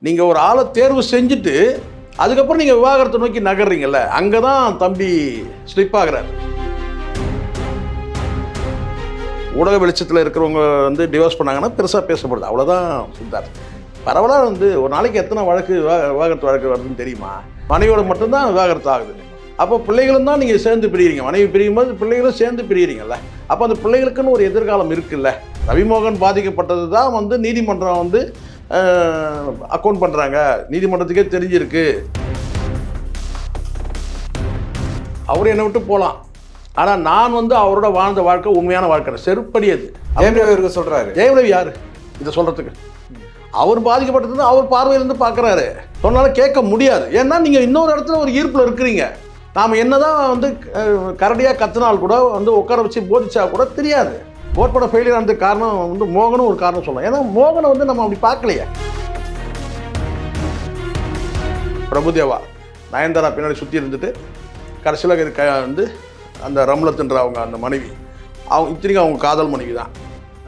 நீங்கள் ஒரு ஆளை தேர்வு செஞ்சுட்டு அதுக்கப்புறம் நீங்கள் விவாகரத்தை நோக்கி நகர்றீங்கல்ல, அங்கே தான் தம்பி ஸ்லிப் ஆகிறார். ஊடக வெளிச்சத்தில் இருக்கிறவங்க வந்து டிவோர்ஸ் பண்ணாங்கன்னா பெருசாக பேசப்படுது, அவ்வளோதான் சித்தார்த். பரவலாக வந்து ஒரு நாளைக்கு எத்தனை வழக்கு விவாகரத்து வழக்கு வருதுன்னு தெரியுமா? மனைவியோட மட்டும்தான் விவாகரத்து ஆகுது. அப்போ பிள்ளைகளும் தான் நீங்கள் சேர்ந்து பிரிகிறீங்க. மனைவி பிரியும் போது பிள்ளைகளும் சேர்ந்து பிரிகிறீங்கல்ல. அப்போ அந்த பிள்ளைகளுக்குன்னு ஒரு எதிர்காலம் இருக்குல்ல. ரவிமோகன் பாதிக்கப்பட்டது தான் வந்து நீதிமன்றம் வந்து அக்கௌண்ட் பண்ணுறாங்க, நீதிமன்றத்துக்கே தெரிஞ்சிருக்கு. அவர் என்னை விட்டு போகலாம், ஆனால் நான் வந்து அவரோட வாழ்ந்த வாழ்க்கை உண்மையான வாழ்க்கை செருப்படி. அது ஜெயம்ரவி சொல்கிறாரு. ஜெயம்ரவி யார் இதை சொல்கிறதுக்கு? அவர் பாதிக்கப்பட்டது அவர் பார்வையிலேருந்து பார்க்குறாரு, சொன்னாலும் கேட்க முடியாது. ஏன்னா நீங்கள் இன்னொரு இடத்துல ஒரு ஈர்ப்பில் இருக்கிறீங்க. நாம் என்ன தான் வந்து கரடியாக கத்தினால் கூட வந்து உட்கார வச்சு போதிச்சா கூட தெரியாது. போர்ட் பட ஃபெயிலியர் ஆனதுக்கு காரணம் வந்து மோகனும் ஒரு காரணம் சொல்லலாம். ஏன்னா மோகனை வந்து நம்ம அப்படி பார்க்கலையே. பிரபுதேவா நயன்தாரா பின்னாடி சுற்றி இருந்துட்டு கடைசியில் இது வந்து அந்த ரம்லத்துன்ற அவங்க அந்த மனைவி, அவங்க இத்தனைக்கும் அவங்க காதல் மனைவி தான்,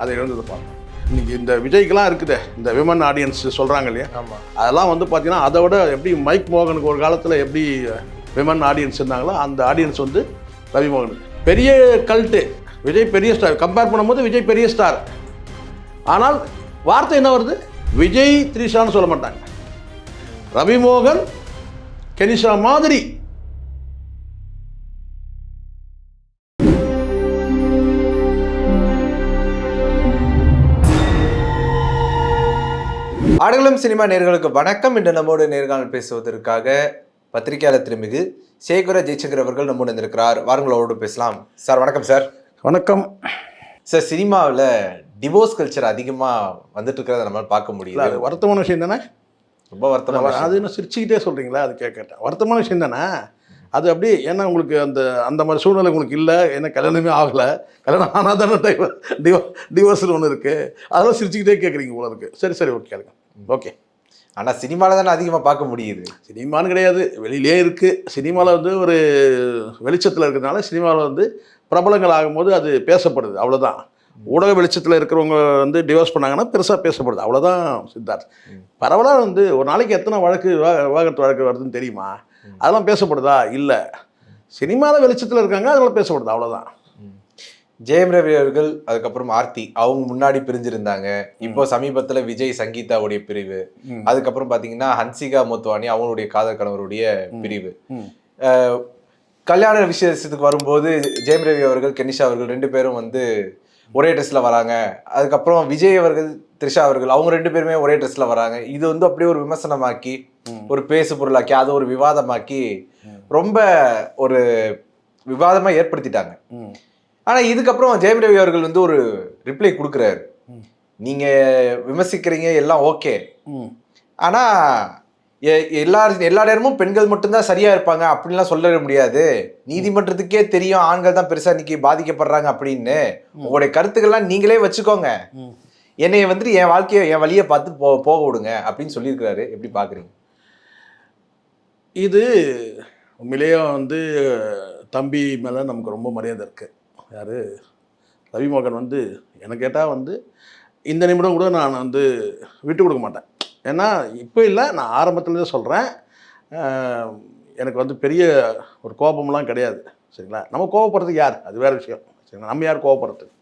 அதை இழந்ததை பார்ப்போம். இன்றைக்கி இந்த விஜய்க்கெலாம் இருக்குது இந்த விமன் ஆடியன்ஸ் சொல்கிறாங்க இல்லையா, அதெல்லாம் வந்து பார்த்தீங்கன்னா அதை விட எப்படி மைக் மோகனுக்கு ஒரு காலத்தில் எப்படி விமன் ஆடியன்ஸ் இருந்தாங்களோ அந்த ஆடியன்ஸ் வந்து ரவிமோகனுக்கு பெரிய கல்ட்டு. விஜய் பெரிய ஸ்டார், கம்பேர் பண்ணும்போது விஜய் பெரிய ஸ்டார். ஆனால் வார்த்தை என்ன வருது? விஜய் த்ரிஷான்னு சொல்ல மாட்டாங்க, ரவிமோகன் கெனிஷா மாதிரி. ஆடுகளம் சினிமா நேயர்களுக்கு வணக்கம். இன்று நம்மோடு நேர்காணல் பேசுவதற்காக பத்திரிகையாளர் திருமிகு சேகுர ஜெய்சங்கர் அவர்கள் நம்மோடு இருந்திருக்கிறார். வாருங்களோடு பேசலாம். சார் வணக்கம். சார் வணக்கம். சார், சினிமாவில் டிவோர்ஸ் கல்ச்சர் அதிகமாக வந்துட்டு இருக்கிறத நம்மளால் பார்க்க முடியல. அது வருத்தமான விஷயம் தானே? ரொம்ப வருத்தமான. அது இன்னும் சிரிச்சுக்கிட்டே சொல்கிறீங்களா? அது கேட்கட்டேன். வருத்தமான விஷயம் தானே அது. அப்படி ஏன்னா உங்களுக்கு அந்த மாதிரி சூழ்நிலை உங்களுக்கு இல்லை, ஏன்னா கல்யாணமே ஆகலை. கல்யாணம் ஆனால் தானே டிவோர்ஸ்னு ஒன்று இருக்குது. அதெல்லாம் சிரிச்சுக்கிட்டே கேட்குறீங்க போல இருக்குது. சரி ஓகே கேளுங்க. ஓகே. ஆனால் சினிமாவில் தானே அதிகமாக பார்க்க முடியுது. சினிமான்னு கிடையாது, வெளியிலே இருக்குது. சினிமாவில் வந்து ஒரு வெளிச்சத்தில் இருக்கிறதுனால சினிமாவில் வந்து பிரபலங்கள் ஆகும்போது அது பேசப்படுது, அவ்வளோதான். ஊடக வெளிச்சத்தில் இருக்கிறவங்க வந்து டிவோர்ஸ் பண்ணாங்கன்னா பெருசாக பேசப்படுது, அவ்வளோதான் சித்தார்த். பரவலாக வந்து ஒரு நாளைக்கு எத்தனை வழக்கு விவாகரத்து வழக்கு வருதுன்னு தெரியுமா? அதெல்லாம் பேசப்படுதா? இல்லை. சினிமாவில் வெளிச்சத்தில் இருக்காங்க, அதெல்லாம் பேசப்படுது, அவ்வளோதான். ஜெயம் ரவி அவர்கள் அதுக்கப்புறம் ஆர்த்தி அவங்க முன்னாடி பிரிஞ்சிருந்தாங்க. இப்போ சமீபத்தில் விஜய் சங்கீதாவுடைய பிரிவு, அதுக்கப்புறம் பார்த்தீங்கன்னா ஹன்சிகா மோத்வானி அவங்களுடைய காதல் கணவருடைய பிரிவு. கல்யாண விஷயத்துக்கு வரும்போது ஜெயம் ரவி அவர்கள் கெனிஷா அவர்கள் ரெண்டு பேரும் வந்து ஒரே ட்ரெஸ்ல வராங்க. அதுக்கப்புறம் விஜய் அவர்கள் த்ரிஷா அவர்கள் அவங்க ரெண்டு பேருமே ஒரே ட்ரெஸ்ல வராங்க. இது வந்து அப்படியே ஒரு விமர்சனமாக்கி ஒரு பேசு பொருளாக்கி அதை ஒரு விவாதமாக்கி ரொம்ப ஒரு விவாதமா ஏற்படுத்திட்டாங்க. ஆனா இதுக்கப்புறம் ஜெயம் ரவி அவர்கள் வந்து ஒரு ரிப்ளை கொடுக்குறாரு. நீங்க விமர்சிக்கிறீங்க எல்லாம் ஓகே, ஆனா எல்லா நேரமும் பெண்கள் மட்டும்தான் சரியா இருப்பாங்க அப்படின்லாம் சொல்ல முடியாது. நீதிமன்றத்துக்கே தெரியும் ஆண்கள் தான் பெருசா இன்னைக்கு பாதிக்கப்படுறாங்க அப்படின்னு. உங்களுடைய கருத்துக்கள்லாம் நீங்களே வச்சுக்கோங்க, என்னைய வந்துட்டு என் வாழ்க்கையை என் வழியை பார்த்து போக விடுங்க அப்படின்னு சொல்லியிருக்கிறாரு. எப்படி பாக்குறீங்க? இது உண்மையிலேயே வந்து தம்பி மேலே நமக்கு ரொம்ப மரியாதை இருக்குது. யார்? ரவிமோகன் வந்து எனக்கு கேட்டால் வந்து இந்த நிமிடம் கூட நான் வந்து விட்டு கொடுக்க மாட்டேன். ஏன்னா இப்போ இல்லை, நான் ஆரம்பத்துலேருந்தே சொல்கிறேன், எனக்கு வந்து பெரிய ஒரு கோபம்லாம் கிடையாது. சரிங்களா? நம்ம கோபப்படுறதுக்கு யார்? அது வேறு விஷயம். சரிங்களா? நம்ம யார் கோபப்படுறதுக்கு?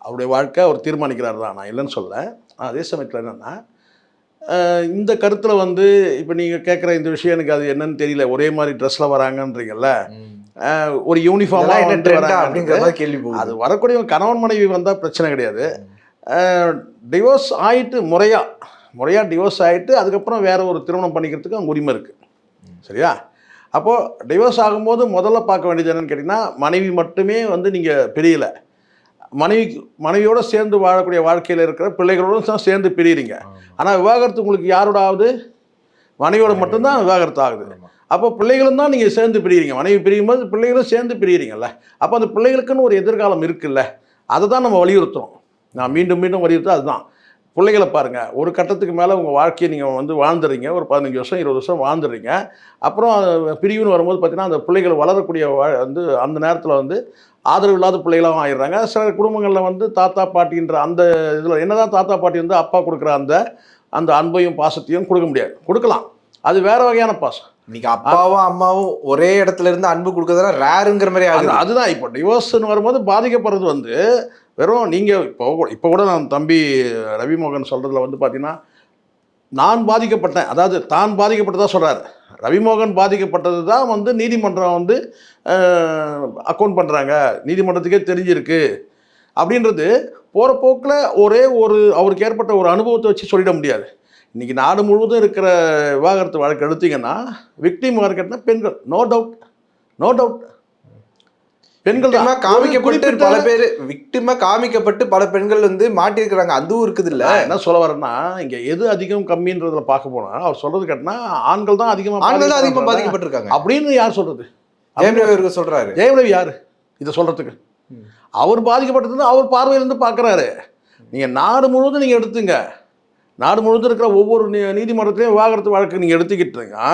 அவருடைய வாழ்க்கை அவர் தீர்மானிக்கிறார் தான், நான் இல்லைன்னு சொல்ல. அதே சமயத்தில் என்னென்னா இந்த கருத்தில் வந்து இப்போ நீங்கள் கேட்குற இந்த விஷயம் எனக்கு அது என்னன்னு தெரியல. ஒரே மாதிரி ட்ரெஸ்ஸில் வராங்கன்றீங்கல்ல, ஒரு யூனிஃபார்மாக அப்படிங்கிற மாதிரி கேள்வி போகுது. அது வரக்கூடிய கணவன் மனைவி வந்தால் பிரச்சனை கிடையாது. டிவோர்ஸ் ஆகிட்டு முறையாக டிவோர்ஸ் ஆகிட்டு அதுக்கப்புறம் வேறு ஒரு திருமணம் பண்ணிக்கிறதுக்கு அவங்க உரிமை இருக்குது. சரியா? அப்போது டிவோர்ஸ் ஆகும்போது முதல்ல பார்க்க வேண்டியது என்னென்னு கேட்டிங்கன்னா, மனைவி மட்டுமே வந்து நீங்கள் பிரியலை, மனைவியோடு சேர்ந்து வாழக்கூடிய வாழ்க்கையில் இருக்கிற பிள்ளைகளோடு தான் சேர்ந்து பிரியிறீங்க. ஆனால் விவாகரத்து உங்களுக்கு யாரோட ஆகுது? மனைவியோட மட்டும்தான் விவாகரத்து ஆகுது. அப்போ பிள்ளைகளும் தான் நீங்கள் சேர்ந்து பிரியிறீங்க. மனைவி பிரியும் போது பிள்ளைகளும் சேர்ந்து பிரியிறீங்கல்ல. அப்போ அந்த பிள்ளைகளுக்குன்னு ஒரு எதிர்காலம் இருக்குல்ல, அதை தான் நம்ம வலியுறுத்துகிறோம். நான் மீண்டும் வலியுறுத்த அதுதான். பிள்ளைகளை பாருங்கள், ஒரு கட்டத்துக்கு மேலே உங்கள் வாழ்க்கையை நீங்கள் வந்து வாழ்ந்துடுறீங்க, ஒரு 15 வருஷம் 20 வருஷம் வாழ்ந்துடுறீங்க. அப்புறம் பிரிவுன்னு வரும்போது பார்த்தீங்கன்னா அந்த பிள்ளைகள் வளரக்கூடிய வந்து அந்த நேரத்தில் வந்து ஆதரவு இல்லாத பிள்ளைகளாகவும் ஆயிடுறாங்க. சில குடும்பங்களில் வந்து தாத்தா பாட்டின்ற அந்த இதில் என்ன தான் தாத்தா பாட்டி வந்து அப்பா கொடுக்குற அந்த அந்த அன்பையும் பாசத்தையும் கொடுக்க முடியாது. கொடுக்கலாம், அது வேற வகையான பாசம். இன்னைக்கு அப்பாவும் அம்மாவும் ஒரே இடத்துல இருந்து அன்பு கொடுக்கறதுனா ரேருங்கிற மாதிரி ஆகுது. அதுதான் இப்போ டிவோர்ஸ்னு வரும்போது பாதிக்கப்படுறது வந்து வெறும் நீங்கள் இப்போ கூட நான் தம்பி ரவிமோகன் சொல்கிறதுல வந்து பார்த்தீங்கன்னா, நான் பாதிக்கப்பட்டேன், அதாவது தான் பாதிக்கப்பட்டதாக சொல்கிறார். ரவிமோகன் பாதிக்கப்பட்டது தான் வந்து நீதிமன்றம் வந்து அக்கௌண்ட் பண்ணுறாங்க, நீதிமன்றத்துக்கே தெரிஞ்சிருக்கு அப்படின்றது போகிற போக்கில் ஒரே ஒரு அவருக்கு ஏற்பட்ட ஒரு அனுபவத்தை வச்சு சொல்லிட முடியாது. இன்றைக்கி நாடு முழுவதும் இருக்கிற விவாகரத்து வழக்கு எடுத்தீங்கன்னா விக்டிம் மார்க்கெட்னா பெண்கள், நோ டவுட், நோ டவுட். பெண்கள் தான் காமிக்கப்பட்டு பல பேர் விக்டிமா காமிக்கப்பட்டு பல பெண்கள் வந்து மாட்டிருக்கிறாங்க. அதுவும் இருக்குது இல்ல. என்ன சொல்ல வரேன்னா, இங்க எது அதிகம் கம்மின்றதுல பார்க்க போனா அவர் சொல்றது கேட்டனா ஆண்கள் தான் அதிகமா பாதிக்கப்பட்டிருக்காங்க அப்படின்னு யார் சொல்றது? ஜெயம் ரவி சொல்றாரு. ஜெயம் ரவி யாரு இதை சொல்றதுக்கு? அவர் பாதிக்கப்பட்டது அவர் பார்வையிலிருந்து பார்க்குறாரு. நீங்கள் நாடு முழுவதும் நீங்கள் எடுத்துங்க, நாடு முழுவதும் இருக்கிற ஒவ்வொரு நீதிமன்றத்திலையும் விவாகரத்து வழக்கு நீங்கள் எடுத்துக்கிட்டீங்கன்னா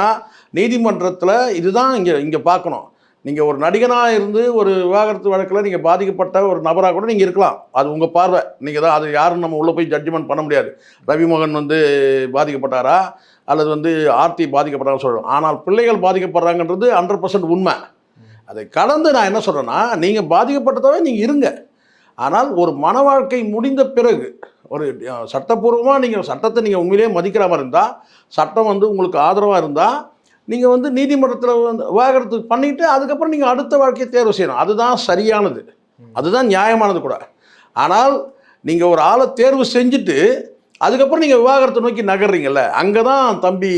நீதிமன்றத்தில் இதுதான் இங்கே பார்க்கணும். நீங்கள் ஒரு நடிகனாக இருந்து ஒரு விவாகரத்து வழக்கில் நீங்கள் பாதிக்கப்பட்ட ஒரு நபராக கூட நீங்கள் இருக்கலாம், அது உங்கள் பார்வை, நீங்கள் தான் அது யாரும் நம்ம உள்ளே போய் ஜட்ஜ்மெண்ட் பண்ண முடியாது. ரவிமோகன் வந்து பாதிக்கப்பட்டாரா அல்லது வந்து ஆர்த்தி பாதிக்கப்பட்டாங்கன்னு சொல்லணும். ஆனால் பிள்ளைகள் பாதிக்கப்படுறாங்கன்றது 100% உண்மை. அதை கடந்து நான் என்ன சொல்கிறேன்னா, நீங்கள் பாதிக்கப்பட்டதாவே நீங்கள் இருங்க. ஆனால் ஒரு மன வாழ்க்கை முடிந்த பிறகு ஒரு சட்டப்பூர்வமாக நீங்கள் சட்டத்தை நீங்கள் உண்மையிலேயே மதிக்கிற மாதிரி இருந்தால், சட்டம் வந்து உங்களுக்கு ஆதரவாக இருந்தால் நீங்கள் வந்து நீதிமன்றத்தில் வந்து விவாகரத்து பண்ணிவிட்டு அதுக்கப்புறம் நீங்கள் அடுத்த வாழ்க்கையை தேர்வு செய்யணும். அதுதான் சரியானது, அதுதான் நியாயமானது கூட. ஆனால் நீங்கள் ஒரு ஆளை தேர்வு செஞ்சுட்டு அதுக்கப்புறம் நீங்கள் விவாகரத்தை நோக்கி நகர்றீங்கல்ல, அங்கே தான் தம்பி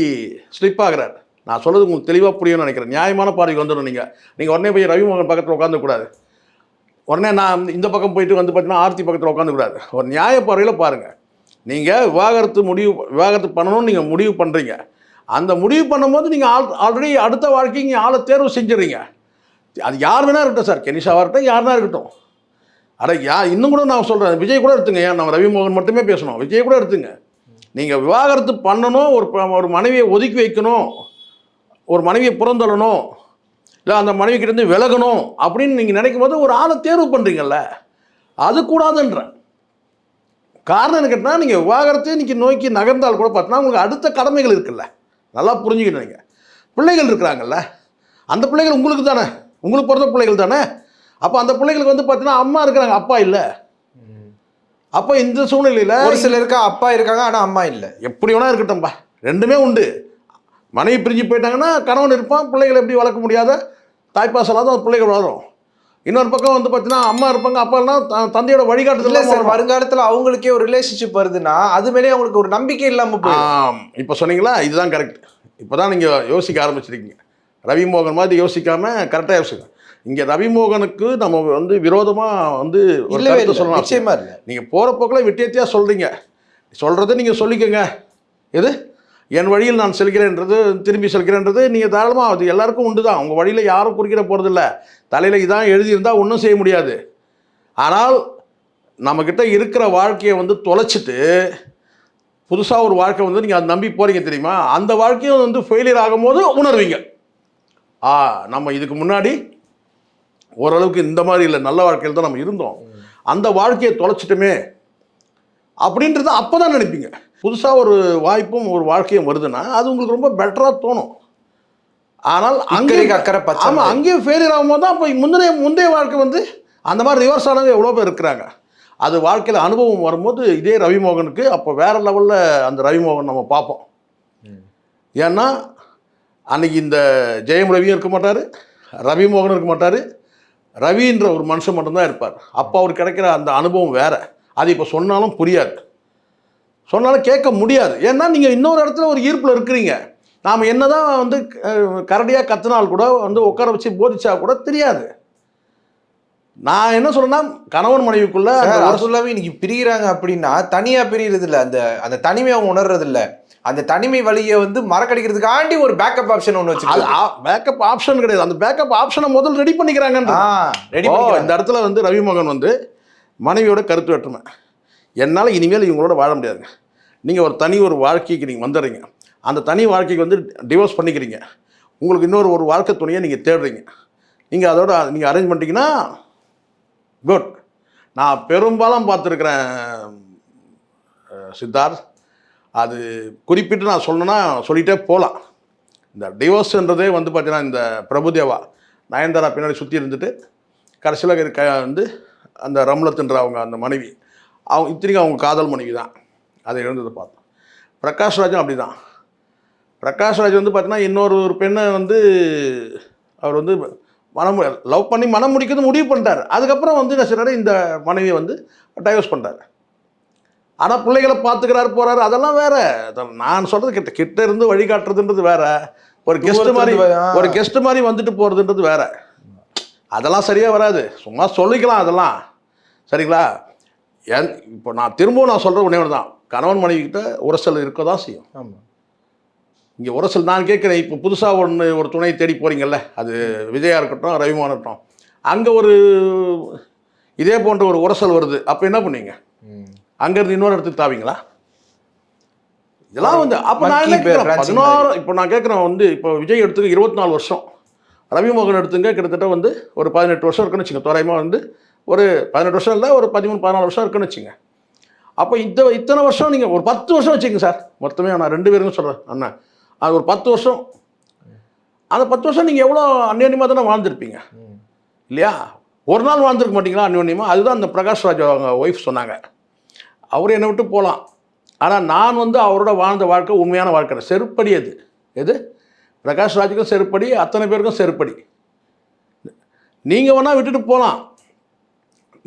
ஸ்லிப் ஆகிறார். நான் சொல்கிறது உங்களுக்கு தெளிவாக புரியும்னு நினைக்கிறேன். நியாயமான பார்வைக்கு வந்துடணும். நீங்கள் உடனே போய் ரவிமோகன் பக்கத்தில் உட்காந்துக்கூடாது, உடனே நான் இந்த பக்கம் போயிட்டு வந்து பார்த்தீங்கன்னா ஆர்த்தி பக்கத்தில் உட்காந்துக்கூடாது. ஒரு நியாய பார்வையில் பாருங்கள். நீங்கள் விவாகரத்து பண்ணணும்னு நீங்கள் முடிவு பண்ணுறீங்க. அந்த முடிவு பண்ணும்போது நீங்கள் ஆல்ரெடி அடுத்த வாழ்க்கை நீங்கள் ஆளை தேர்வு செஞ்சுறீங்க. அது யார் வேணா இருக்கட்டும் சார், கெனிஷாவாக இருக்கட்டும், யாருனா இருக்கட்டும். இன்னும் கூட நான் சொல்கிறேன், விஜய் கூட எடுத்துங்க, ஏன் நம்ம ரவிமோகன் மட்டுமே பேசணும், விஜய் கூட எடுத்துங்க. நீங்கள் விவாகரத்து பண்ணணும், ஒரு மனைவியை ஒதுக்கி வைக்கணும், ஒரு மனைவியை புறந்தள்ளணும், இல்லை அந்த மனைவிக்கிட்டேருந்து விலகணும் அப்படின்னு நீங்கள் நினைக்கும் போது ஒரு ஆளை தேர்வு பண்ணுறீங்கல்ல, அது கூடாதுன்றேன். காரணம் என்ன கேட்டால், நீங்கள் விவாகரத்தை இன்றைக்கி நோக்கி நகர்ந்தால் கூட பார்த்தீங்கன்னா உங்களுக்கு அடுத்த கடமைகள் இருக்குல்ல, நல்லா புரிஞ்சுக்கிட்டு. நீங்கள் பிள்ளைகள் இருக்கிறாங்கல்ல, அந்த பிள்ளைகள் உங்களுக்கு தானே, உங்களுக்கு பிறந்த பிள்ளைகள் தானே. அப்போ அந்த பிள்ளைகளுக்கு வந்து பார்த்தீங்கன்னா அம்மா இருக்கிறாங்க, அப்பா இல்லை. அப்போ இந்த சூழ்நிலையில் ஒரு சிலருக்கு அப்பா இருக்காங்க ஆனால் அம்மா இல்லை. எப்படி வேணா இருக்கட்டும்பா, ரெண்டுமே உண்டு. மனைவி பிரிஞ்சு போயிட்டாங்கன்னா கணவன் இருப்பான், பிள்ளைகளை எப்படி வளர்க்க முடியாத தாய்ப்பாசலாக தான் பிள்ளைகள் வளரும். இன்னொரு பக்கம் வந்து பார்த்தீங்கன்னா அம்மா இருப்பாங்க, அப்பா இல்லைனா தந்தையோட வழிகாட்டுதல். வருங்காலத்தில் அவங்களுக்கே ஒரு ரிலேஷன்ஷிப் வருதுன்னா அது மேலே அவங்களுக்கு ஒரு நம்பிக்கை இல்லாமல் போயிடும். இப்போ சொன்னீங்களா, இதுதான் கரெக்ட். இப்போ தான் நீங்கள் யோசிக்க ஆரம்பிச்சிருக்கீங்க. ரவிமோகன் மாதிரி யோசிக்காமல் கரெக்டாக யோசிங்க. இங்கே ரவிமோகனுக்கு நம்ம வந்து விரோதமாக வந்து ஒரு கருத்தை சொல்லலாம், நிச்சயமா இல்லை. நீங்கள் போகிற போக்கில் விட்டியத்தியாக சொல்கிறீங்க, சொல்கிறத நீங்கள் சொல்லிக்கோங்க. எது என் வழியில் நான் செல்கிறேன்றது, திரும்பி செல்கிறேன்றது நீங்கள் தாராளமாக, அது எல்லாருக்கும் உண்டு தான். உங்கள் வழியில் யாரும் குறுக்கிட போகிறதில்ல. தலையில் இதான் எழுதியிருந்தால் ஒன்றும் செய்ய முடியாது. ஆனால் நம்மக்கிட்ட இருக்கிற வாழ்க்கையை வந்து தொலைச்சிட்டு புதுசாக ஒரு வாழ்க்கை வந்து நீங்கள் அதை நம்பி போகிறீங்க தெரியுமா, அந்த வாழ்க்கையும் வந்து ஃபெயிலியர் ஆகும்போது உணர்வீங்க, நம்ம இதுக்கு முன்னாடி ஓரளவுக்கு இந்த மாதிரி இல்லை, நல்ல வாழ்க்கையில் தான் நம்ம இருந்தோம், அந்த வாழ்க்கையை தொலைச்சிட்டுமே அப்படின்றத அப்போ தான் நினைப்பீங்க. புதுசாக ஒரு வாய்ப்பும் ஒரு வாழ்க்கையும் வருதுன்னா அது உங்களுக்கு ரொம்ப பெட்டராக தோணும். ஆனால் அங்கே ஆமாம், அங்கேயும் ஃபெயிலியர் ஆகும்போது தான் அப்போ முந்தைய வாழ்க்கை வந்து அந்த மாதிரி ரிவர்ஸ் ஆனவங்க எவ்வளோ பேர் இருக்கிறாங்க. அது வாழ்க்கையில் அனுபவம் வரும்போது இதே ரவிமோகனுக்கு அப்போ வேறு லெவலில் அந்த ரவிமோகன் நம்ம பார்ப்போம். ஏன்னா அன்றைக்கி இந்த ஜெயம் ரவியும் இருக்க மாட்டார், ரவிமோகனும் இருக்க மாட்டார், ரவின்ற ஒரு மனுஷன் மட்டும்தான் இருப்பார். அப்போ அவர் கிடைக்கிற அந்த அனுபவம் வேறு. அது இப்போ சொன்னாலும் புரியாது, சொன்னாலும் கேட்க முடியாது. ஏன்னா நீங்கள் இன்னொரு இடத்துல ஒரு ஈர்ப்பில் இருக்கிறீங்க. நாம் என்ன தான் வந்து கரடியாக கத்தினால் கூட வந்து உட்கார வச்சு போதிச்சா கூட தெரியாது. நான் என்ன சொல்றேன்னா, கணவன் மனைவிக்குள்ள சொல்லாமே இன்னைக்கு பிரிகிறாங்க அப்படின்னா தனியாக பிரிகிறது இல்லை, அந்த தனிமை அவங்க உணர்றது இல்லை. அந்த தனிமை வழியை வந்து மறக்கடிக்கிறதுக்காண்டி ஒரு பேக்கப் ஆப்ஷன் ஒன்று வச்சு, பேக்கப் ஆப்ஷன் கிடையாது, அந்த பேக்கப் ஆப்ஷனை முதல் ரெடி பண்ணிக்கிறாங்க. இந்த இடத்துல வந்து ரவிமோகன் வந்து மனைவியோட கருத்து வேற்றுமை, என்னால் இனிமேல் இவங்களோட வாழ முடியாதுங்க, நீங்கள் ஒரு வாழ்க்கைக்கு நீங்கள் வந்துடுறீங்க, அந்த தனி வாழ்க்கைக்கு வந்து டிவோர்ஸ் பண்ணிக்கிறீங்க, உங்களுக்கு இன்னொரு வாழ்க்கை துணையை நீங்கள் தேடுறீங்க, நீங்கள் அதோட நீங்கள் அரேஞ்ச் பண்ணிட்டீங்கன்னா குட். நான் பெரும்பாலும் பார்த்துருக்குறேன் சித்தார்த், அது குறிப்பிட்டு நான் சொல்லணும்னா சொல்லிகிட்டே போகலாம். இந்த டிவோர்ஸ்ன்றதே வந்து பார்த்தீங்கன்னா இந்த பிரபுதேவா நயன்தாரா பின்னாடி சுற்றி இருந்துட்டு கடைசியில் வந்து அந்த ரம்லத்துன்ற அவங்க அந்த மனைவி அவங்க இத்தனைக்கும் அவங்க காதல் மனைவி தான் அதை எழுந்ததை பார்த்தோம். பிரகாஷ்ராஜும் அப்படி தான். பிரகாஷ்ராஜ் வந்து பார்த்தீங்கன்னா இன்னொரு பெண்ணை வந்து அவர் வந்து லவ் பண்ணி மனம் முடிக்கிறது முடிவு பண்ணிட்டார். அதுக்கப்புறம் வந்து என்ன செய்றாரு, இந்த மனைவியை வந்து டைவர்ஸ் பண்ணிட்டார். ஆனால் பிள்ளைகளை பார்த்துக்கிறாரு போகிறாரு, அதெல்லாம் வேற. நான் சொல்கிறது கிட்ட இருந்து வழிகாட்டுறதுன்றது வேற. ஒரு கெஸ்ட் மாதிரி வந்துட்டு போகிறதுன்றது வேற. அதெல்லாம் சரியாக வராது. சும்மா சொல்லிக்கலாம் அதெல்லாம், சரிங்களா? இப்போ நான் திரும்பவும் சொல்கிற ஒன்றே ஒன்று தான், கணவன் மனைவிக்கிட்ட உரசல் இருக்க தான் செய்யும். ஆமாம். இங்கே உரசல் நான் கேட்குறேன், இப்போ புதுசாக ஒரு துணை தேடி போகிறீங்கல்ல, அது விஜயா இருக்கட்டும் ரவிமான் இருக்கட்டும், அங்கே ஒரு இதே போன்ற ஒரு உரசல் வருது, அப்போ என்ன பண்ணுவீங்க? அங்கேருந்து இன்னொரு இடத்துக்கு தாவீங்களா? இதெல்லாம் வந்து அப்போ நான் என்ன கேட்குறேன், 16 இப்போ நான் கேட்குறேன் வந்து இப்போ விஜய் எடுத்துக்க 24 வருஷம், ரவிமோகன் எடுத்துங்க கிட்டத்தட்ட வந்து ஒரு 18 வருஷம் இருக்குன்னு வச்சுங்க. தோராயமாக வந்து ஒரு 18 வருஷம் இல்லை, ஒரு 13-14 வருஷம் இருக்குன்னு வச்சுங்க. அப்போ இத்தனை வருஷம் நீங்கள் ஒரு 10 வருஷம் வச்சுங்க சார், மொத்தமே நான் 2 பேருக்கும் சொல்கிறேன் அண்ணா, அது ஒரு 10 வருஷம். அந்த 10 வருஷம் நீங்கள் எவ்வளோ அந்யோன்யமாக தானே வாழ்ந்துருப்பீங்க இல்லையா? ஒரு நாள் வாழ்ந்துருக்க மாட்டீங்களா அந்யோன்யமாக? அதுதான் அந்த பிரகாஷ்ராஜ் அவங்க ஒய்ஃப் சொன்னாங்க. அவர் என்னை விட்டு போகலாம், ஆனால் நான் வந்து அவரோட வாழ்ந்த வாழ்க்கை உண்மையான வாழ்க்கை. செருப்படி அது எது? பிரகாஷ்ராஜுக்கும் செருப்படி, அத்தனை பேருக்கும் செருப்படி. நீங்கள் வேணால் விட்டுட்டு போகலாம்,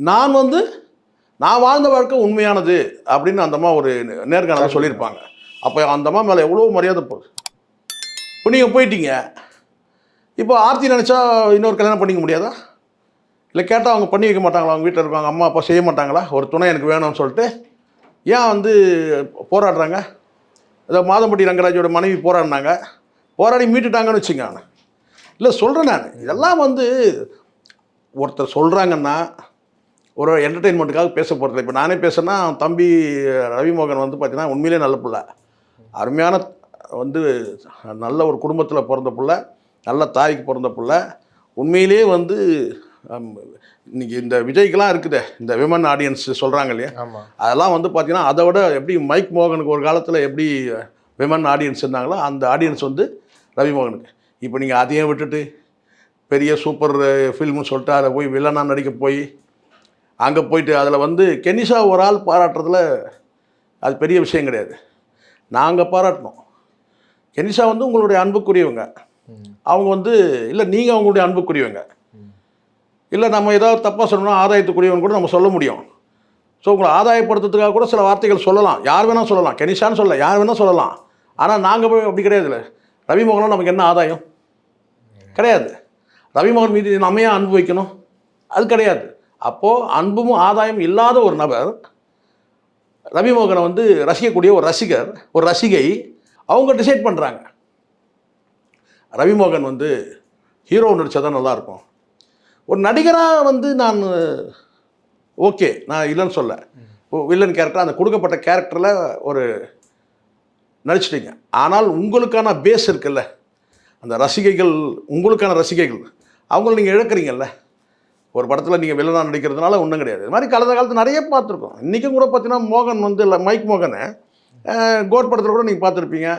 நான் வாழ்ந்த வாழ்க்கை உண்மையானது அப்படின்னு அந்த அம்மா ஒரு நேர்காணல் சொல்லியிருப்பாங்க. அப்போ அந்த அம்மா மேலே எவ்வளோ மரியாதை போகுது. இப்போ நீங்கள் போயிட்டீங்க, இப்போ ஆர்த்தி நினச்சா இன்னொரு கல்யாணம் பண்ணிக்க முடியாதா? இல்லை கேட்டால் அவங்க பண்ணி வைக்க மாட்டாங்களா? அவங்க வீட்டில் இருக்காங்க, அம்மா அப்பா செய்ய மாட்டாங்களா? ஒரு துணை எனக்கு வேணும்னு சொல்லிட்டு ஏன் வந்து போராடுறாங்க? ஏதோ மாதம்பட்டி ரங்கராஜோட மனைவி போராடினாங்க, போராடி மீட்டுட்டாங்கன்னு வச்சுங்க. இல்லை சொல்கிறேன் நான், இதெல்லாம் வந்து ஒருத்தர் சொல்கிறாங்கன்னா ஒரு என்டர்டெயின்மெண்ட்டுக்காக பேச போகிறதில்ல. இப்போ நானே பேசுனா தம்பி ரவிமோகன் வந்து பார்த்தீங்கன்னா உண்மையிலே நல்ல பிள்ளை, அருமையான வந்து நல்ல ஒரு குடும்பத்தில் பிறந்த பிள்ளை, நல்ல தாய்க்கு பிறந்த பிள்ளை. உண்மையிலே வந்து இன்றைக்கி இந்த விஜய்க்கெலாம் இருக்குது இந்த விமன் ஆடியன்ஸ் சொல்கிறாங்க இல்லையா, அதெல்லாம் வந்து பார்த்திங்கன்னா அதை விட எப்படி மைக் மோகனுக்கு ஒரு காலத்தில் எப்படி விமன் ஆடியன்ஸ் இருந்தாங்களோ அந்த ஆடியன்ஸ் வந்து ரவிமோகனுக்கு. இப்போ நீங்கள் அதையும் விட்டுட்டு பெரிய சூப்பர் ஃபில்ம்னு சொல்லிட்டு அதை போய் வில்லனாக நடிக்க போய் அங்கே போயிட்டு அதில் வந்து கெனிஷா ஒரு ஆள் பாராட்டுறதுல அது பெரிய விஷயம் கிடையாது. நாங்கள் பாராட்டணும். கெனிஷா வந்து உங்களுடைய அன்புக்குரியவங்க, அவங்க வந்து இல்லை நீங்கள் அவங்களுடைய அன்புக்குரியவங்க, இல்லை நம்ம ஏதாவது தப்பாக சொல்லணும்னா ஆதாயத்துக்குரியவங்க கூட நம்ம சொல்ல முடியும். ஸோ உங்களை ஆதாயப்படுத்துறதுக்காக கூட சில வார்த்தைகள் சொல்லலாம், யார் வேணால் சொல்லலாம், கெனிஷான்னு சொல்லலாம், யார் வேணால் சொல்லலாம். ஆனால் நாங்கள் போய் அப்படி கிடையாதுல்ல. ரவிமோகனும் நமக்கு என்ன ஆதாயம் கிடையாது. ரவிமோகன் மீது நம்ம ஏன் அன்பு வைக்கணும்? அது கிடையாது. அப்போது அன்பும் ஆதாயம் இல்லாத ஒரு நபர் ரவிமோகனை வந்து ரசிக்கக்கூடிய ஒரு ரசிகர், ஒரு ரசிகை, அவங்க டிசைட் பண்ணுறாங்க ரவிமோகன் வந்து ஹீரோ நடித்தா தான் நல்லாயிருக்கும். ஒரு நடிகராக வந்து நான் ஓகே, நான் இல்லைன்னு சொல்ல, வில்லன் கேரக்டர் அந்த கொடுக்கப்பட்ட கேரக்டரில் ஒரு நடிச்சிட்டிங்க. ஆனால் உங்களுக்கான பேஸ் இருக்குல்ல, அந்த ரசிகைகள், உங்களுக்கான ரசிகைகள், அவங்கள நீங்கள் இழக்கிறீங்கல்ல. ஒரு படத்தில் நீங்கள் வில்லனாக நடிக்கிறதுனால ஒன்றும் கிடையாது. இது மாதிரி கடந்த காலத்தில் நிறைய பார்த்துருக்கோம். இன்றைக்கும் கூட பார்த்தீங்கன்னா மோகன் வந்து இல்லை மைக் மோகனை கோட் படத்தில் கூட நீங்கள் பார்த்துருப்பீங்க.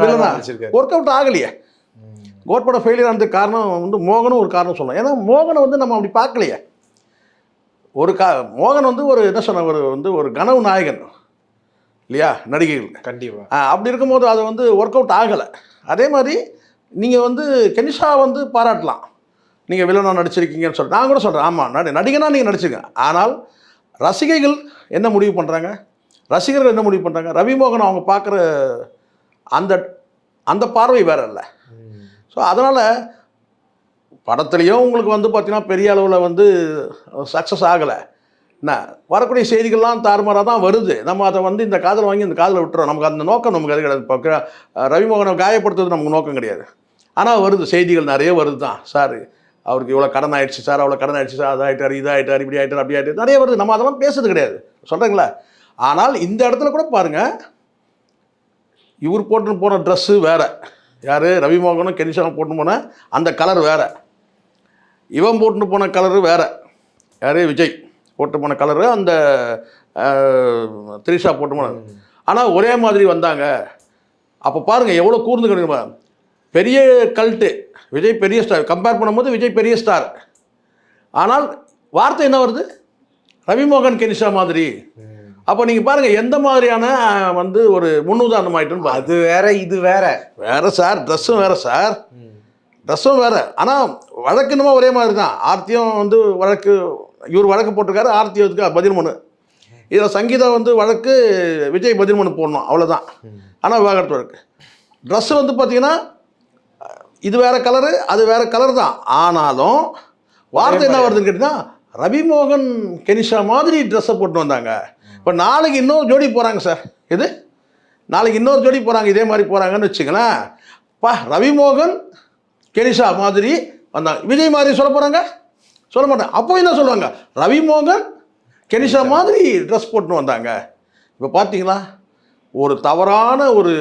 வில்லனா ஒர்க் அவுட் ஆகலையே. கோட் படம் ஃபெயிலியர் ஆனதுக்கு காரணம் வந்து மோகனும் ஒரு காரணம் சொல்லலாம். ஏன்னா மோகனை வந்து நம்ம அப்படி பார்க்கலையே. மோகன் வந்து ஒரு என்ன சொன்ன ஒரு கனவு நாயகன் இல்லையா நடிகைகள். கண்டிப்பாக அப்படி இருக்கும்போது அது வந்து ஒர்க் அவுட் ஆகலை. அதே மாதிரி நீங்கள் வந்து கெனிஷா வந்து பாராட்டலாம், நீங்கள் வில்லனாக நடிச்சிருக்கீங்கன்னு சொல்லிட்டு நான் கூட சொல்கிறேன். ஆமாம், நடிகனாக நீங்கள் நடிச்சிருங்க. ஆனால் ரசிகைகள் என்ன முடிவு பண்ணுறாங்க, ரசிகர்கள் என்ன முடிவு பண்ணுறாங்க, ரவிமோகன் அவங்க பார்க்குற அந்த பார்வை வேற இல்லை. ஸோ அதனால் படத்துலேயும் உங்களுக்கு வந்து பார்த்திங்கன்னா பெரிய அளவில் வந்து சக்ஸஸ் ஆகலை. என்ன வரக்கூடிய செய்திகள்லாம் தாறுமாறாக தான் வருது. நம்ம அதை வந்து இந்த காதில் வாங்கி இந்த காதில் விட்டுறோம். நமக்கு அந்த நோக்கம் நமக்கு அது கிடையாது. இப்போ ரவிமோகனை காயப்படுத்துறது நமக்கு நோக்கம் கிடையாது. ஆனால் வருது, செய்திகள் நிறைய வருது தான். சார் அவருக்கு இவ்வளோ கடன் ஆகிடுச்சு சார், அவ்வளோ கடன் ஆகிடுச்சு சார், அதாகிட்டார், இதாகிட்டார், இப்படி ஆகிட்டார், அப்படி ஆகிட்டார், நிறைய வருது. நம்ம அதெல்லாம் பேசுறது கிடையாது, சொல்கிறீங்களா? ஆனால் இந்த இடத்துல கூட பாருங்கள், இவர் போட்டுன்னு போன ட்ரெஸ்ஸு வேறு, யார் ரவிமோகனும் கெனிஷாவும் போட்டுன்னு போன அந்த கலர் வேறு, இவன் போட்டுன்னு போன கலரு வேறு, யார் விஜய் போட்டு போன கலரு, அந்த த்ரிஷா போட்டு போனது. ஆனால் ஒரே மாதிரி வந்தாங்க. அப்போ பாருங்கள் எவ்வளோ கூர்ந்து கிடைக்கும். பெரிய கல்ட்டு விஜய் பெரிய ஸ்டார், கம்பேர் பண்ணும்போது விஜய் பெரிய ஸ்டார். ஆனால் வார்த்தை என்ன வருது? ரவிமோகன் கெனிஷா மாதிரி. அப்போ நீங்கள் பாருங்கள் எந்த மாதிரியான வந்து ஒரு முன்னுதாரணம் ஆகிட்டுன்னு. அது வேற இது வேற வேற சார், ட்ரெஸ்ஸும் வேற சார், ட்ரெஸ்ஸும் வேறு. ஆனால் வழக்கு என்னமோ ஒரே மாதிரி தான். ஆர்த்தியும் வந்து வழக்கு, இவர் வழக்கு போட்டிருக்காரு, ஆர்த்தி அதுக்கு பதில் மனு. இதில் சங்கீதா வந்து வழக்கு, விஜய் பதில் மனு போடணும், அவ்வளோதான். ஆனால் விவாகரத்து வழக்கு. ட்ரெஸ்ஸு வந்து பார்த்தீங்கன்னா இது வேறு கலரு, அது வேறு கலர் தான். ஆனாலும் வார்த்தை என்ன வருதுன்னு கேட்டிங்கன்னா, ரவிமோகன் கெனிஷா மாதிரி ட்ரெஸ்ஸை போட்டு வந்தாங்க. இப்போ நாளைக்கு இன்னொரு ஜோடி போகிறாங்க சார். இது நாளைக்கு இன்னொரு ஜோடி போகிறாங்க, இதே மாதிரி போகிறாங்கன்னு வச்சுங்களேன். ரவிமோகன் கெனிஷா மாதிரி வந்தாங்க, விஜய் மாதிரி சொல்ல போகிறாங்க, சொல்ல மாட்டாங்க. அப்போ என்ன சொல்லுவாங்க? ரவிமோகன் கெனிஷா மாதிரி ட்ரெஸ் போட்டுன்னு வந்தாங்க. இப்போ பார்த்தீங்களா, ஒரு தவறான ஒரு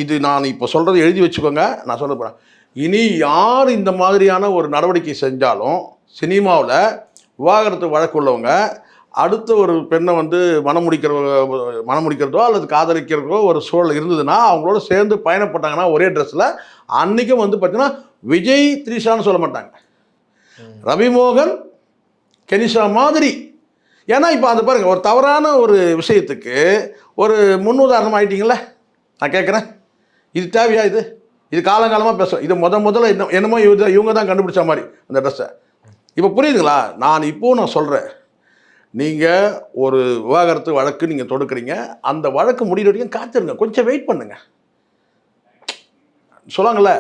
இது. நான் இப்போ சொல்கிறது எழுதி வச்சுக்கோங்க, நான் சொல்ல போகிறேன். இனி யார் இந்த மாதிரியான ஒரு நடவடிக்கை செஞ்சாலும் சினிமாவில் விவாகரத்து வழக்கு உள்ளவங்க அடுத்த ஒரு பெண்ணை வந்து மனம் முடிக்கிறதோ அல்லது காதலிக்கிறதோ ஒரு சூழல் இருந்ததுன்னா அவங்களோட சேர்ந்து பயணப்பட்டாங்கன்னா ஒரே ட்ரெஸ்ஸில், அன்றைக்கும் வந்து பார்த்தீங்கன்னா விஜய் த்ரிஷான்னு சொல்ல மாட்டாங்க, ரவிமோகன் கெனிஷா மாதிரி. ஏன்னா இப்போ அது பாருங்கள், ஒரு தவறான ஒரு விஷயத்துக்கு ஒரு முன்னுதாரணம் ஆகிட்டீங்களே. நான் கேட்குறேன், இது தேவையா? இது காலங்காலமாக பேசுகிறோம். இது முதல்ல என்னமோ இவங்க தான் கண்டுபிடிச்ச மாதிரி அந்த ட்ரெஸ்ஸை. இப்போ புரியுதுங்களா? நான் சொல்கிறேன், நீங்கள் ஒரு விவாகரத்து வழக்கு நீங்கள் தொடுக்கிறீங்க, அந்த வழக்கு முடிகிற வரைக்கும் காத்திருங்க, கொஞ்சம் வெயிட் பண்ணுங்கள். சொல்லுவாங்கள்ல,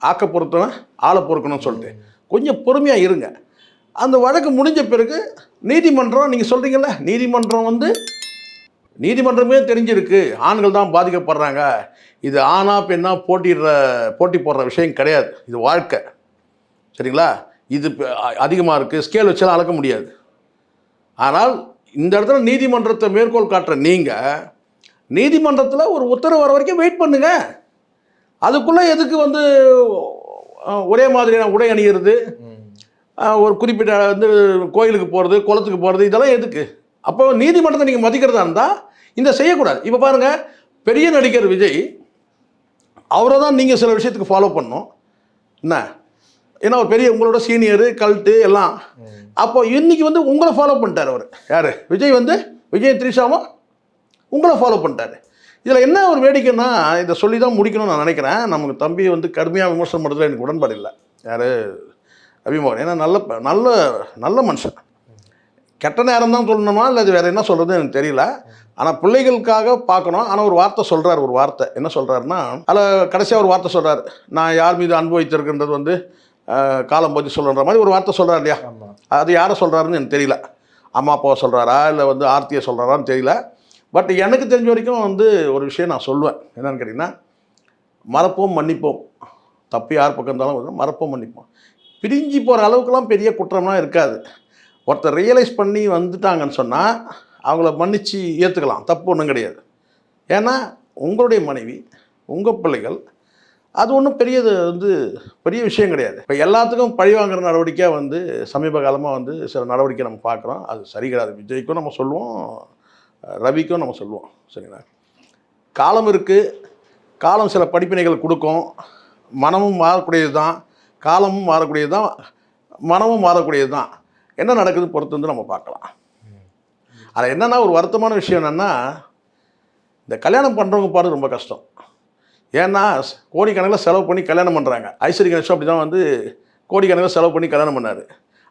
ஆக்க பொறுத்தவன் ஆளை பொறுக்கணும்னு சொல்லிட்டு கொஞ்சம் பொறுமையாக இருங்க. அந்த வழக்கு முடிஞ்ச பிறகு நீதிமன்றம், நீங்கள் சொல்கிறீங்கல்ல, நீதிமன்றமே தெரிஞ்சிருக்கு ஆண்கள் தான் பாதிக்கப்படுறாங்க, இது ஆணா பெண்ணா போட்டி போடுற விஷயம் கிடையாது, இது வாழ்க்கை, சரிங்களா? இது அதிகமாக இருக்குது, ஸ்கேல் வச்சாலும் அளக்க முடியாது. ஆனால் இந்த இடத்துல நீதிமன்றத்தை மேற்கோள் காட்டுற நீங்கள் நீதிமன்றத்தில் ஒரு உத்தரவு வர வரைக்கும் வெயிட் பண்ணுங்க. அதுக்குள்ளே எதுக்கு வந்து ஒரே மாதிரியான உடை அணிகிறது, ஒரு குறிப்பிட்ட வந்து கோயிலுக்கு போகிறது, குளத்துக்கு போகிறது, இதெல்லாம் எதுக்கு? அப்போ நீதிமன்றத்தை நீங்கள் மதிக்கிறதா இருந்தால் இந்த செய்யக்கூடாது. இப்போ பாருங்கள், பெரிய நடிகர் விஜய், அவரை தான் நீங்கள் சில விஷயத்துக்கு ஃபாலோ பண்ணணும் என்ன. ஏன்னா ஒரு பெரிய உங்களோட சீனியரு, கல்ட்டு எல்லாம். அப்போ இன்னைக்கு வந்து உங்களை ஃபாலோ பண்ணிட்டார் அவர். யார்? விஜய் த்ரிஷாவும் உங்களை ஃபாலோ பண்ணிட்டாரு. இதில் என்ன ஒரு வேடிக்கைன்னா, இதை சொல்லி தான் முடிக்கணும்னு நான் நினைக்கிறேன். நமக்கு தம்பி வந்து கடுமையாக விமர்சனம் பண்ணுறதுல எனக்கு உடன்பாடு இல்லை. யார்? ரவிமோகன். ஏன்னா நல்ல மனுஷன். கெட்ட நேரம் தான் சொல்லணுமா இல்லை அது வேறு என்ன சொல்கிறது எனக்கு தெரியல. ஆனால் பிள்ளைகளுக்காக பார்க்கணும். ஆனால் ஒரு வார்த்தை சொல்கிறார், ஒரு வார்த்தை என்ன சொல்கிறாருன்னா, அதில் கடைசியாக ஒரு வார்த்தை சொல்கிறார், நான் யார் மீது அன்பு வைத்திருக்கின்றது வந்து காலம் பற்றி சொல்கிற மாதிரி ஒரு வார்த்தை சொல்கிறார் இல்லையா? அது யாரை சொல்கிறாருன்னு எனக்கு தெரியல. அம்மா அப்பாவை சொல்கிறாரா இல்லை வந்து ஆர்த்தியை சொல்கிறாரான்னு தெரியல. பட் எனக்கு தெரிஞ்ச வரைக்கும் வந்து ஒரு விஷயம் நான் சொல்லுவேன். என்னென்னு கேட்டிங்கன்னா, மறப்போம் மன்னிப்போம். தப்பு யார் பக்கம் இருந்தாலும் மறப்போம் மன்னிப்போம். பிரிஞ்சு போகிற அளவுக்குலாம் பெரிய குற்றம்லாம் இருக்காது. ஒருத்தர் ரியலைஸ் பண்ணி வந்துட்டாங்கன்னு சொன்னால் அவங்கள மன்னித்து ஏற்றுக்கலாம், தப்பு ஒன்றும் கிடையாது. ஏன்னா உங்களுடைய மனைவி, உங்கள் பிள்ளைகள், அது ஒன்றும் பெரிய விஷயம் கிடையாது. இப்போ எல்லாத்துக்கும் பழி வாங்குற நடவடிக்கையாக வந்து சமீப காலமாக வந்து சில நடவடிக்கை நம்ம பார்க்குறோம். அது சரி கிடையாது. விஜய்க்கும் நம்ம சொல்லுவோம், ரவிக்கும் நம்ம சொல்லுவோம், சரிங்களா? காலம் இருக்குது, காலம் சில படிப்பினைகள் கொடுக்கும். மனமும் மாறக்கூடியது தான், காலமும் மாறக்கூடியது தான், மனமும் மாறக்கூடியது தான். என்ன நடக்குது பொறுத்து வந்து நம்ம பார்க்கலாம். அது என்னென்னா, ஒரு வருத்தமான விஷயம் என்னென்னா, இந்த கல்யாணம் பண்ணுறவங்க பாரு ரொம்ப கஷ்டம். ஏன்னா கோடிக்கணக்கில் செலவு பண்ணி கல்யாணம் பண்ணுறாங்க. ஐஸ்வர்யா கணேஷ் அப்படி தான் வந்து கோடிக்கணக்கில் செலவு பண்ணி கல்யாணம் பண்ணார்.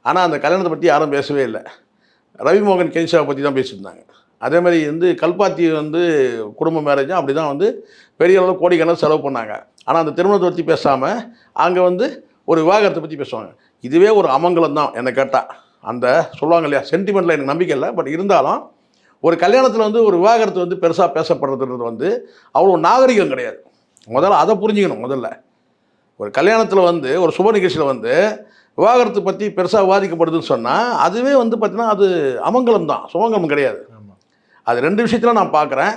ஆனால் அந்த கல்யாணத்தை பற்றி யாரும் பேசவே இல்லை. ரவிமோகன் கெனிஷாவை பற்றி தான் பேசியிருந்தாங்க. அதே மாதிரி வந்து கல்பாத்தி வந்து குடும்ப மேரேஜும் அப்படி தான் வந்து பெரிய அளவில் கோடிக்கணக்கில் செலவு பண்ணாங்க. ஆனால் அந்த திருமணத்தை பற்றி பேசாமல் அங்கே வந்து ஒரு விவாகரத்தை பற்றி பேசுவாங்க. இதுவே ஒரு அமங்கலம் தான் என்னை கேட்டால். அந்த சொல்லுவாங்க இல்லையா, சென்டிமெண்ட்டில் எனக்கு நம்பிக்கை இல்லை. பட் இருந்தாலும் ஒரு கல்யாணத்தில் வந்து ஒரு விவாகரத்து வந்து பெருசாக பேசப்படுறதுன்றது வந்து அவ்வளோ நாகரிகம் கிடையாது. முதல்ல அதை புரிஞ்சுக்கணும். முதல்ல ஒரு கல்யாணத்தில் வந்து ஒரு சுப நிகழ்ச்சியில் வந்து விவாகரத்து பற்றி பெருசாக விவாதிக்கப்படுதுன்னு சொன்னால் அதுவே வந்து பார்த்திங்கன்னா அது அமங்கலம் தான், சுமங்கலம் கிடையாது. அது ரெண்டு விஷயத்தில் நான் பார்க்குறேன்.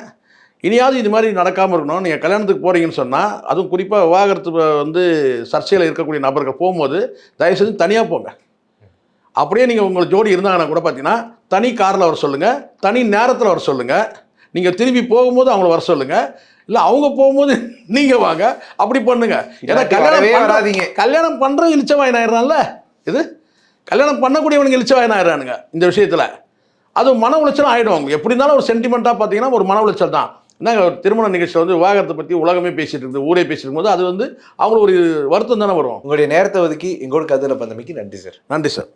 இனியாவது இது மாதிரி நடக்காமல் இருக்கணும். நீங்கள் கல்யாணத்துக்கு போகிறீங்கன்னு சொன்னால், அதுவும் குறிப்பாக விவாகரத்து வந்து சர்ச்சையில் இருக்கக்கூடிய நபர்கள் போகும்போது தயவு செஞ்சு தனியாக போங்க. அப்படியே நீங்கள் உங்களை ஜோடி இருந்தாங்கன்னா கூட பார்த்தீங்கன்னா தனி காரில் வர சொல்லுங்கள், தனி நேரத்தில் வர சொல்லுங்கள். நீங்கள் திரும்பி போகும்போது அவங்கள வர சொல்லுங்கள், இல்லை அவங்க போகும்போது நீங்கள் வாங்க, அப்படி பண்ணுங்க. ஏன்னா வராதீங்க. கல்யாணம் பண்ணுற இழிச்சவாயன் ஆயிடுறான்ல, இது கல்யாணம் பண்ணக்கூடியவனுங்க இழிச்சவாயன் ஆயிடுறானுங்க இந்த விஷயத்தில். அது மன உளைச்சலும் ஆகிடும். அவங்க எப்படி இருந்தாலும் ஒரு சென்டிமெண்ட்டாக பார்த்தீங்கன்னா ஒரு மன உளைச்சல் தான். என்னங்க ஒரு திருமண நிகழ்ச்சியில் வந்து விவாகரத்தை பற்றி உலகமே பேசிட்டு இருக்குது, ஊரே பேசிட்டு இருக்கும்போது அது வந்து அவங்களுக்கு ஒரு வருத்தம் தானே வரும். உங்களுடைய நேரத்தை ஒதுக்கி எங்களோட கதிர பந்தமிக்கு நன்றி சார். நன்றி சார்.